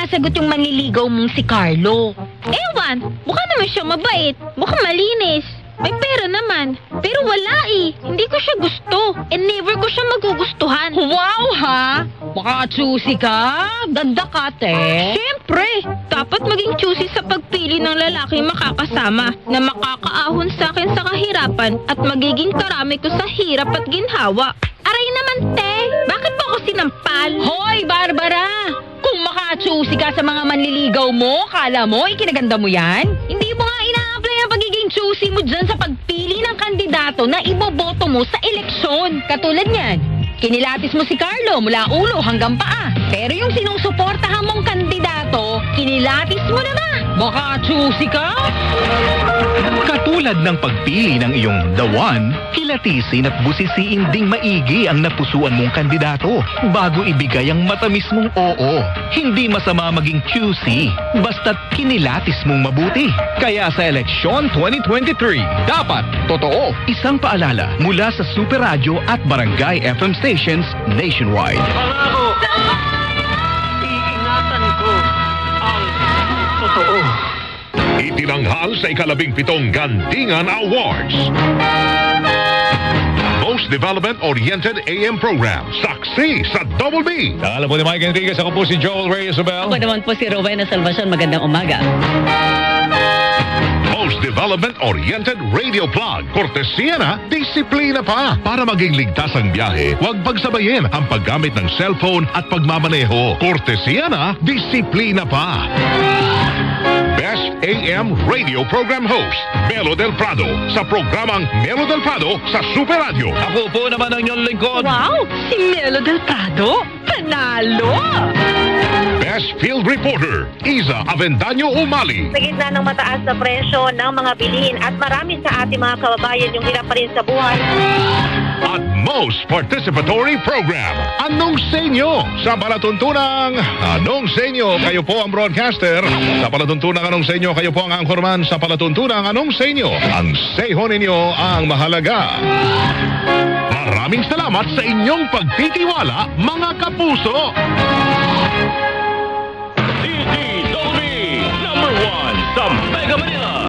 sumasagot yung manliligaw mong si Carlo? Ewan, mukha naman siya mabait. Mukhang malinis. May pera naman. Pero wala eh. Hindi ko siya gusto. And never ko siya magugustuhan. Wow, ha? Baka choosy ka? Ganda ka, te. Siyempre, dapat maging choosy sa pagpili ng lalaki makakasama na makakaahon sa akin sa kahirapan at magiging karami ko sa hirap at ginhawa. Aray naman, te. Bakit mo ako sinampal? Hoy, Barbara! Kung maka-choosy ka sa mga manliligaw mo, kala mo, ikinaganda mo yan? Hindi mo nga ina-apply ang pagiging choosy mo dyan sa pagpili ng kandidato na iboboto mo sa eleksyon. Katulad niyan, kinilatis mo si Carlo mula ulo hanggang paa. Pero yung sinusuportahan mong kandidato, kinilatis mo na ba? Baka choosy ka? Katulad ng pagpili ng iyong the one, kilatisin at busisiin ding maigi ang napusuan mong kandidato bago ibigay ang matamis mong oo. Hindi masama maging choosy, basta't kinilatis mong mabuti. Kaya sa eleksyon 2023, dapat totoo. Isang paalala mula sa Super Radio at Barangay FM stations nationwide. Pangako! Iingatan ko ang totoo. Itinanghal sa ika-17 Gandingan Awards. Most Development-Oriented AM Program. Saksi sa Double B. Alam po ni Mike Enriquez, ako po si Joel Reyes Abel. Ako naman po si Rowena Salvacion. Magandang umaga. Most Development-Oriented Radio Plug. Kortesiya na, disiplina pa. Para maging ligtas ang biyahe, huwag pagsabayin ang paggamit ng cellphone at pagmamaneho. Kortesiya na, disiplina pa. Best AM Radio Program Host, Melo Del Prado. Sa programang Melo Del Prado sa Super Radio. Ako po naman ang inyong lingkod. Wow! Si Melo Del Prado? Panalo! Best Field Reporter, Iza Avendaño Umali. Sa gitna ng mataas na presyo ng mga bilihin at marami sa ating mga kababayan yung hirap pa rin sa buhay. At most participatory program, Anong sa inyo? Sa palatuntunang Anong sa inyo? Kayo po ang broadcaster. Sa palatuntunang Anong sa inyo? Kayo po ang anchorman. Sa palatuntunang Anong sa inyo? Ang seho ninyo ang mahalaga. Maraming salamat sa inyong pagtitiwala, mga kapuso. DDW #1 sa Mega Manila.